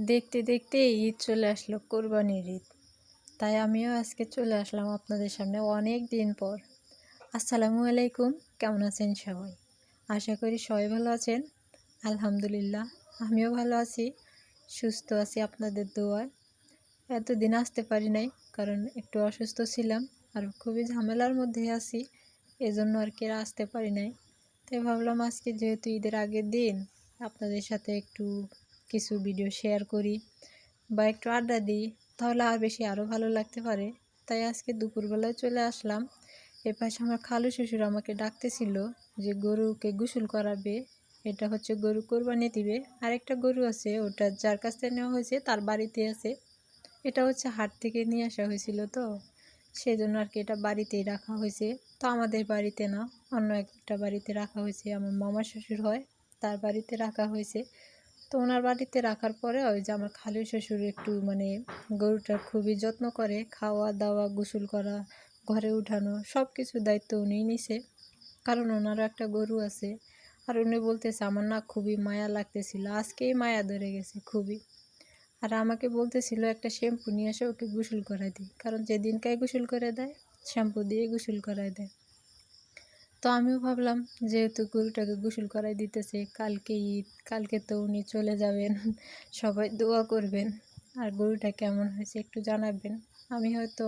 দেখতে দেখতে ঈদ চলে আসলো, কোরবানির ঈদ। তাই আমিও আজকে চলে আসলাম আপনাদের সামনে অনেক দিন পর। আসসালামু আলাইকুম, কেমন আছেন সবাই? আশা করি সবাই ভালো আছেন। আলহামদুলিল্লাহ, আমিও ভালো আছি, সুস্থ আছি আপনাদের দোয়ায়। এতদিন আসতে পারি নাই, কারণ একটু অসুস্থ ছিলাম আর খুবই ঝামেলার মধ্যে আছি, এজন্য আর কি আসতে পারি নাই। তাই ভাবলাম আজকে যেহেতু ঈদের আগের দিন, আপনাদের সাথে একটু কিছু ভিডিও শেয়ার করি বা একটু আড্ডা দিই, তাহলে আরও ভালো লাগতে পারে। তাই আজকে দুপুরবেলায় চলে আসলাম। এপাশে আমার খালু শ্বশুর আমাকে ডাকতেছিল যে গরুকে গোসল করাবে। এটা হচ্ছে গরু কোরবানি দিবে। আরেকটা গরু আছে, ওটা যার কাছ থেকে নেওয়া হয়েছে তার বাড়িতে আছে। এটা হচ্ছে হাট থেকে নিয়ে আসা হয়েছিল, তো সেই জন্য আর কি এটা বাড়িতেই রাখা হয়েছে। তো আমাদের বাড়িতে না, অন্য একটা বাড়িতে রাখা হয়েছে, আমার মামা শ্বশুর হয় তার বাড়িতে রাখা হয়েছে। তো ওনার বাড়িতে রাখার পরে ওই যে আমার খালু শ্বশুর একটু গরুটার খুবই যত্ন করে, খাওয়া দাওয়া, গোসল করা, ঘরে উঠানো, সব কিছু দায়িত্ব উনিই নিছে। কারণ ওনারও একটা গরু আছে। আর উনি বলতেছে আমার না খুবই মায়া লাগতেছিল, আজকেই মায়া ধরে গেছে খুবই। আর আমাকে বলতেছিল একটা শ্যাম্পু নিয়ে এসে ওকে গোসল করাই দিই, কারণ যেদিনকাই গোসল করে দেয় শ্যাম্পু দিয়ে গোসল করাই দেয়। তো আমিও ভাবলাম যেহেতু গরুটাকে গোসল করাই দিতেছে, কালকে ঈদ, কালকে তো উনি চলে যাবেন, সবাই দোয়া করবেন আর গরুটা কেমন হয়েছে একটু জানাবেন। আমি হয়তো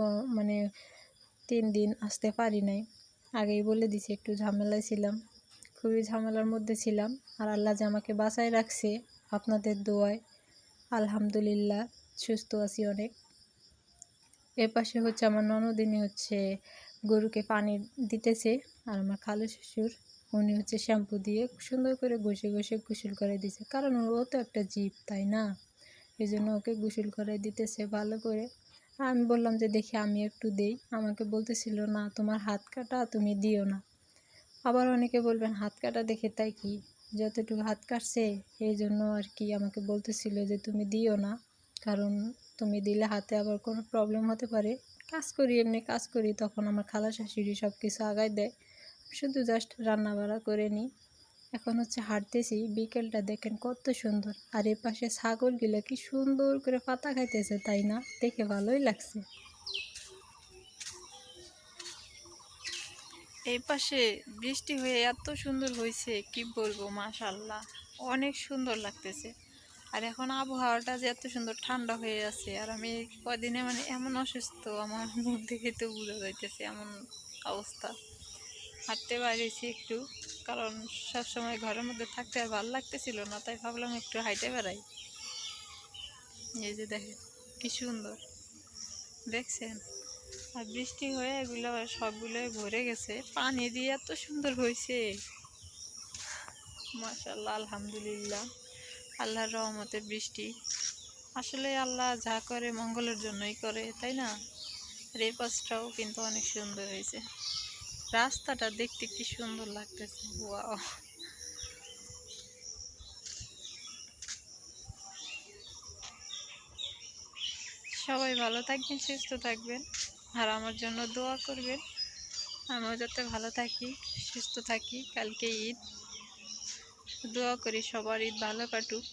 3 দিন আসতে পারি নাই, আগেই বলে দিছি একটু ঝামেলায় ছিলাম, খুবই ঝামেলার মধ্যে ছিলাম। আর আল্লাহ যে আমাকে বাঁচায় রাখছে আপনাদের দোয়ায়, আলহামদুলিল্লাহ, সুস্থ আছি অনেক। এপাশে হচ্ছে আমার ননদিনী হচ্ছে গরুকে পানি দিতেছে, আর আমার খালু শ্বশুর উনি হচ্ছে শ্যাম্পু দিয়ে সুন্দর করে ঘষে ঘষে গোসল করে দিছে, কারণ ও তো একটা জীব, তাই না? এই জন্য ওকে গোসল করে দিতেছে ভালো করে। আমি বললাম যে দেখি আমি একটু দেই, আমাকে বলতেছিল না তোমার হাত কাটা, তুমি দিও না। আবার অনেকে বলবেন হাত কাটা দেখে তাই কি, যতটুকু হাত কাটছে এই জন্য আর কি আমাকে বলতেছিল যে তুমি দিও না, কারণ তুমি দিলে হাতে আবার কোনো প্রবলেম হতে পারে। এমনি কাজ করি, তখন আমার খালা শাশুড়ি সব কিছু আগায় দেয়, শুধু জাস্ট রান্না বাড়া করে নিই। এখন হচ্ছে হাঁটতেছি, বিকেলটা দেখেন কত সুন্দর, আর এ পাশে ছাগলগুলো কি সুন্দর করে পাতা খাইতেছে, তাই না? দেখে ভালোই লাগছে। এই পাশে বৃষ্টি হয়ে এত সুন্দর হয়েছে, কি বলবো, মাশাআল্লাহ, অনেক সুন্দর লাগতেছে। আর এখন আবহাওয়াটা যে এত সুন্দর ঠান্ডা হয়ে আছে, আর আমি কদিনে এমন অসুস্থ, আমার মুখ দেখে তো বোঝা যাইতেছে এমন অবস্থা। হাঁটতে বাইরেছি একটু, কারণ সবসময় ঘরের মধ্যে থাকতে আর ভালো লাগতেছিল না, তাই ভাবলাম একটু হাঁটে বেড়াই। এই যে দেখেন কি সুন্দর, দেখছেন? আর বৃষ্টি হয়ে এগুলো সবগুলোই ভরে গেছে, পানি দিয়ে এত সুন্দর হয়েছে, মাশাআল্লাহ, আলহামদুলিল্লাহ, আল্লাহর রহমতে বৃষ্টি। আসলে আল্লাহ যা করে মঙ্গলের জন্যই করে, তাই না? এই পাশটাও কিন্তু অনেক সুন্দর হয়েছে, রাস্তাটা দেখতে কি সুন্দর লাগতেছে, ওয়াও। সবাই ভালো থাকবেন, সুস্থ থাকবেন, আর আমার জন্য দোয়া করবেন, আমিও যাতে ভালো থাকি, সুস্থ থাকি। কালকে ঈদ, দোয়া করি সবার ঈদ ভালো কাটুক।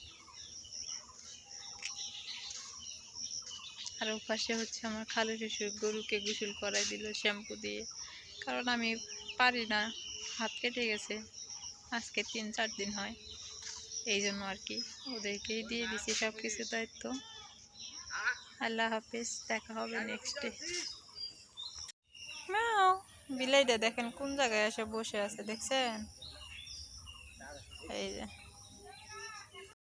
আর ওপাশে হচ্ছে আমার খালু শ্বশুর গরুকে গোসল করাই দিল শ্যাম্পু দিয়ে, কারণ আমি পারি না, হাত কেটে গেছে, আজকে 3-4 দিন হয়, এই জন্য আর কি ওদেরকেই দিয়ে দিছি সব কিছু দায়িত্ব। আল্লাহ হাফেজ, দেখা হবে নেক্সট ডে। বিলাইটা দেখেন কোন জায়গায় এসে বসে আছে, দেখছেন? এই যে